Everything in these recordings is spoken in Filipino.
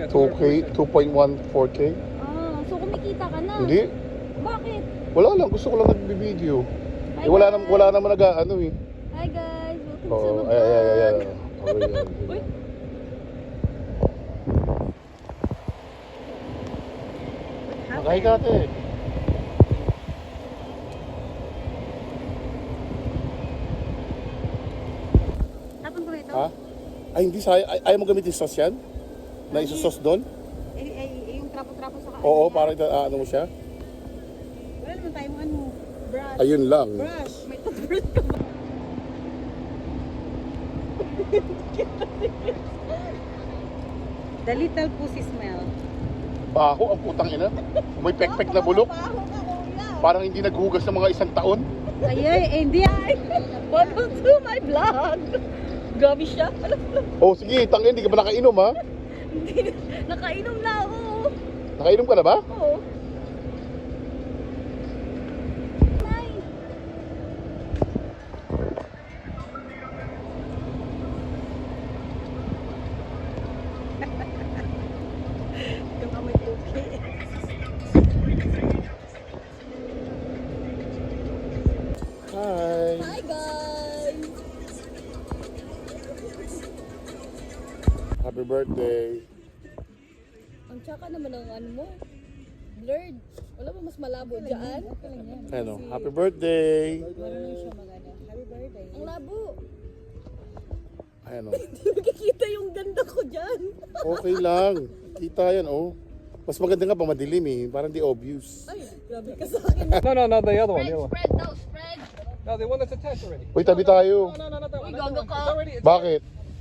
2K, 2.14K. Ah, so kumikita ka na? Hindi. Bakit? Wala lang, gusto ko lang nagbibideo. Hi, Eh, wala guys. naman nag-ano eh. Hi guys, welcome to Oo, my ay. vlog. Okay, yan. Uy. Makahi ka ate. Tapon ko ito? Ha? Ay, hindi sa ayaw mo gamitin sauce yan? Na isosos doon? Yung trapo-trapo sa Oo, para ano mo siya? Wala naman tayong ano, brush. Ayun lang. Brush. May toothbrush ka ba? The little pussy smell. Baho ang putang ina. May pekpek na bulok. Parang hindi naghugas ng mga isang taon. Ay, hindi ay. Welcome to my vlog. Grabe siya. Oh, sige, tangin, hindi ka ba nakainom ha? Hindi, nakainom na ako. Nakainom ka na ba? Oo. Nay. Yung amoy puki. Hi. Hi guys! Happy birthday. Ang tsaka naman ang ano mo. Blurred. Wala ba mas malabo dyan? Ano, happy birthday. Marunong siya magana. Happy birthday. Ang labo. Ano, Hindi nakikita yung ganda ko dyan. okay lang. Kita yan, oh. Mas maganda nga pa madilim eh. Parang di obvious. Ay, grabe ka sa akin. No, the other one. The other one. Spread daw, spread. No, the one that's attached already. Uy, tabi tayo. No, not that Uy, one. Not gago that one. ka. It's already. Bakit?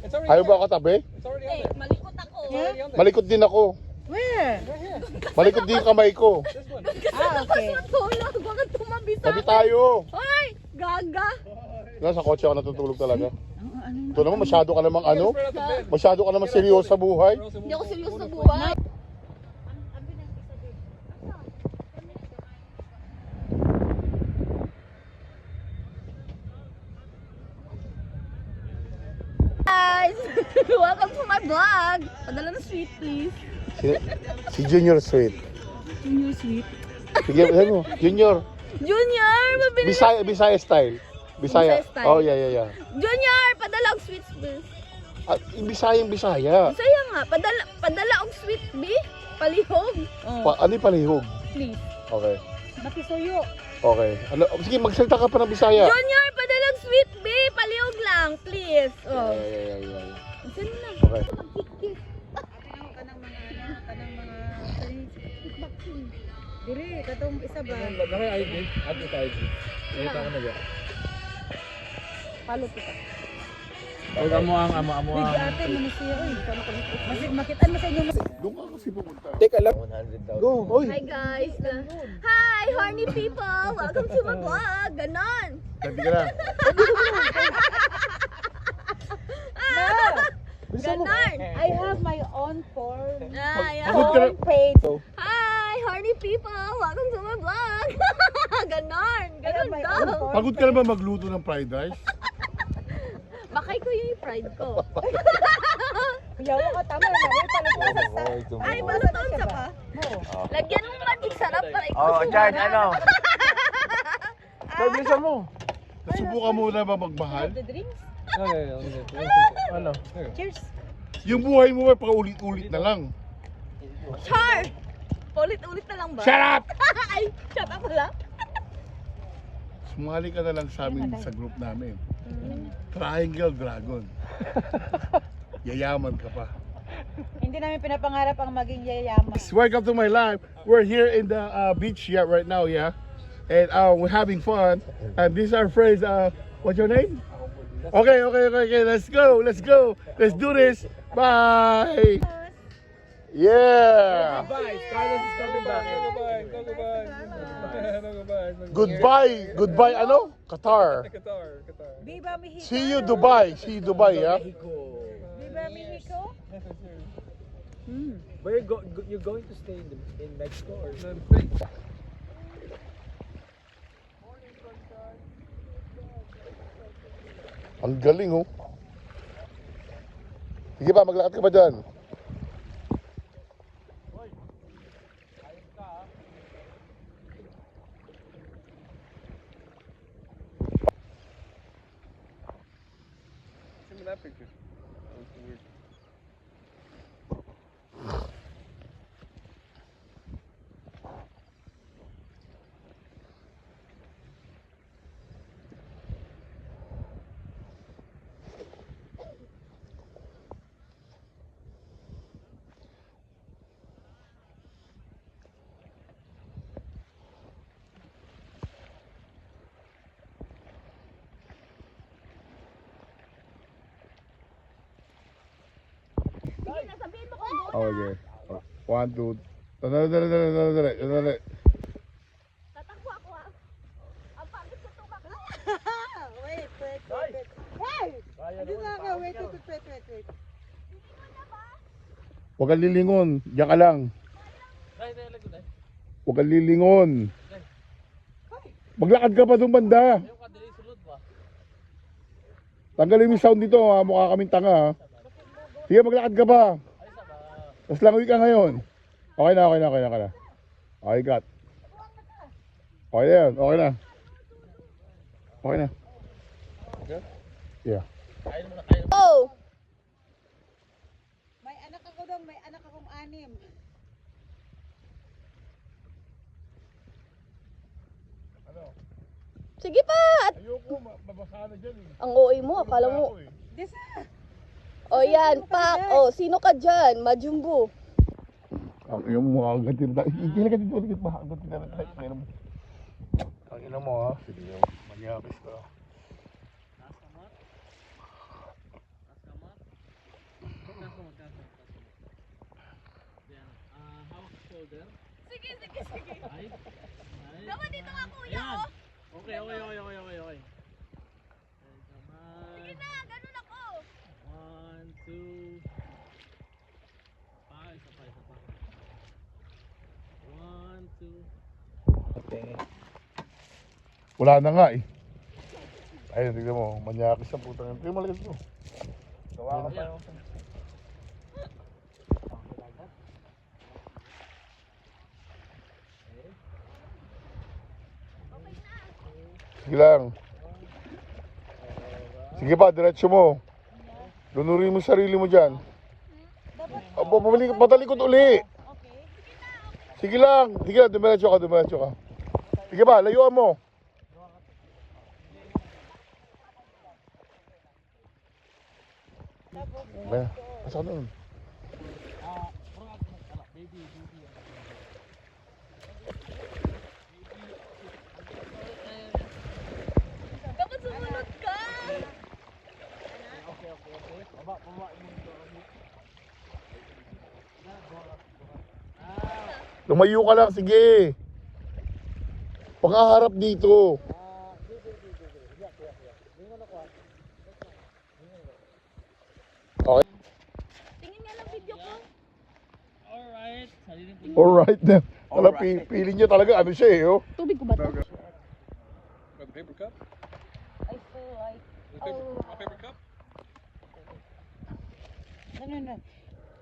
It's already. Ayaw ba there. ako tabi? It's already on Eh, there. malikot ako. It's already on there. Malikot din ako. Where? Right here. Malikot din yung kamay ko. This one. Okay. Tulog, bakit tumabi sa Tabi tayo. Hoy, gaga. Nasa kotse ako natutulog talaga. Ito naman, masyado ka namang ano? Spread out the bed. Masyado ka naman seryoso sa buhay. Or else it Hindi ako won't- seryoso sa won't buhay. Guys, welcome to my vlog. Padala ng sweet, please. Si Junior Sweet. Junior sweet. Sige, ano? Junior. Junior, mabili. Bisaya style. Bisaya. Bisaya style. Oh, yeah. Junior, padala og sweet, please. Ah, Bisayang Bisaya. Saya nga, padala og sweet, B. Palihog. Oh, Ano yung palihog? please. Okay. Makisuyo. Okay. Ano, sige, magsalita ka pa ng Bisaya. Junior, padala og sweet, B. Palihog lang, please. Oh. Yeah. Saan na? Okay. Magkikis. Dili, katong isa ba? Naka-ID. Advertise. Nakita ko na ba? Palo kita. Huwag amo ang. Big ate, manisiyo. Makitaan mo sa inyo. Doon ka kasi pupunta. Teka lang. Go, oy. Hi guys. Hi, horny people. Welcome to my vlog. Ganon. Tabi ka na. Ganon. I have my own form. Pagod ka na. Page. Hi, horny people. Welcome to my vlog. Ganon. Ganon may daw. own Pagod ka na ba magluto ng fried rice? Bakay ko yung pride ko. Yawa ka tama na. May palutusan sa. Ay, baluton sa pa. Lagyan mo magic sarap para ikaw. Oh, Chad, ano? Bilisan mo. Nasubukan mo na ba magmahal? The drinks? Ano? Cheers. Yung buhay mo ay paulit-ulit na lang. Char! Ulit-ulit na lang ba? Shut up! Ay, shut up wala. Sumali ka na lang sa amin sa group namin. Triangle Dragon. Yayaman ka pa. Hindi namin pinapangarap ang maging yayaman. Welcome to my life. We're here in the beach right now, yeah. And we're having fun. And these are friends. What's your name? Okay. Let's go. Let's do this. Bye. Yeah. Bye. Carlos is coming back. Goodbye. Ano? Qatar. Qatar. Viva Mexico. See you Dubai, yeah. Viva Mexico. Where you're going to stay in Mexico or? Ang galing, oh. Sige ba, maglakad ka ba dyan? Sige na, sabihin mo kung doon. Okay. 1, 2. Dali. Tatakbo ako ah. Ang pagod ko tumakbo. Wait. Hey! Ano nga ka? Wait. Huwag kang lilingon. Diyan ka lang. Huwag kang lilingon. Maglakad ka pa doon banda. Tanggalin mo yung sound dito ha. Mukha kaming tanga ha. Sige, maglakad ka pa. Tapos langoy ka ngayon. Okay na. Okay, got. Okay na yan. Okay na. Yeah. Oh! May anak ako dong, may anak akong 6. Sige pa! Ayoko, mabasa na dyan eh. Ang OA mo, akala mo. This O yan, pak. O, sino ka dyan? Majumbo. Ang ina mo mga ganti na. Hindi ka dito ulit mga ganti na. Ang ina mo ha. Sige, magyabis ka. Sige. Dapat dito nga kuya, oh. Okay. Sige na, ganun ako. 1, 2. Isa pa. 1, 2. Wala na nga eh. Ayun, tignan mo. Manyakis ang putang. Tignan mo malakas mo. Gawa ka pa. Sige lang. Sige pa, diretso mo. Lunurin mo sarili mo dyan. Patalikod uli. Sige lang, dumiretso ka. Sige pa, layuan mo. Okay, pasok ka doon. Dapat sumunod ka. Lumayo ka lang, sige. Pagkaharap dito. Okay. Tingin nga ng video ko. Alright. Alright na. Wala, feeling niya talaga ano siya eh. Oh. Tubig ko ba ito? Got the paper cup? I feel like... A paper cup? No.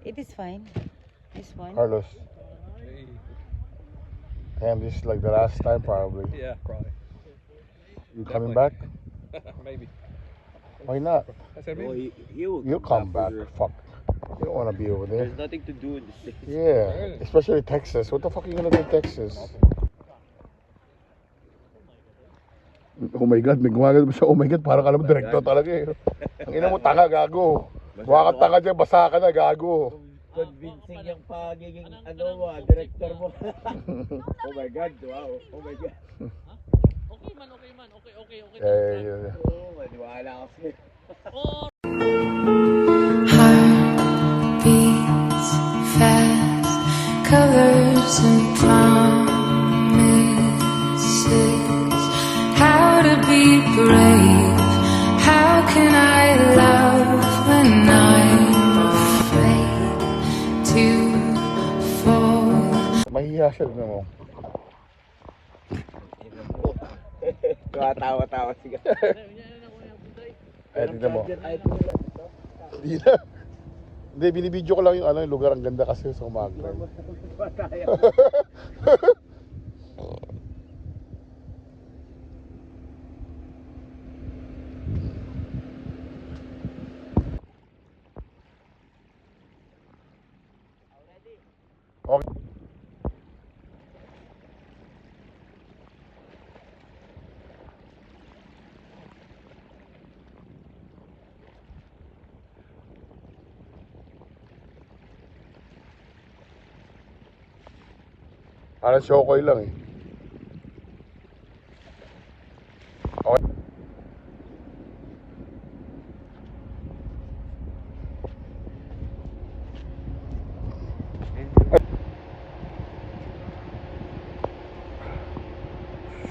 It is fine. This one. Carlos. Hey. Damn, this is like the last time probably. Yeah, probably. You coming back? Maybe. Why not? I said Well, maybe. he'll come back. for sure. Fuck. You don't want to be over there. There's nothing to do in the States. Yeah, especially Texas. What the fuck are you gonna do in Texas? Oh my God, may gumagano siya. Oh my God, parang alam mo, director talaga eh. Ang ina mo, tanga, gago. Mukha kang tanga dyan, basa ka na, gago. Convincing yung pagiging director mo. Oh my God, wow. Oh my God. Okay man. Okay. Yeah. Oh, maniwala ako sa'yo. Heart beats fast, colors and promises. How to be brave? How can I love when I'm afraid to fall? Mahihiya siya din mo. Tawa-tawa siya. Ay, tignan mo. Hindi na. Hindi, binibidyo ko lang yung yung lugar. Ang ganda kasi sa umaga. Okay. Parang Shokoy lang eh. Okay.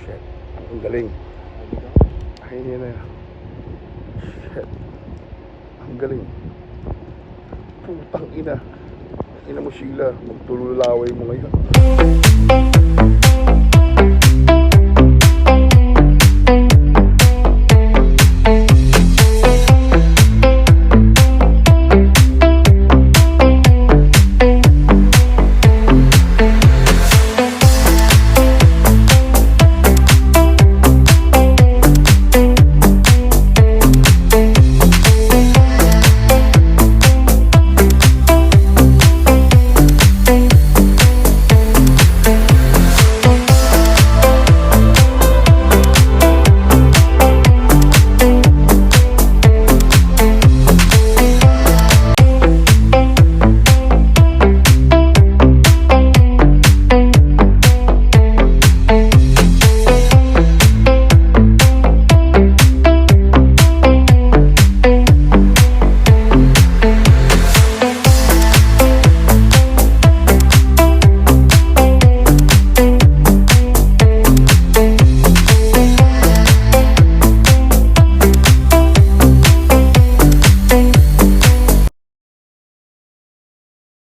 Shit. Ang galing. Ay, hindi na yan. Shit. Ang galing. Putang ina. Ina mo, Sheila. Magtululaway mo ngayon.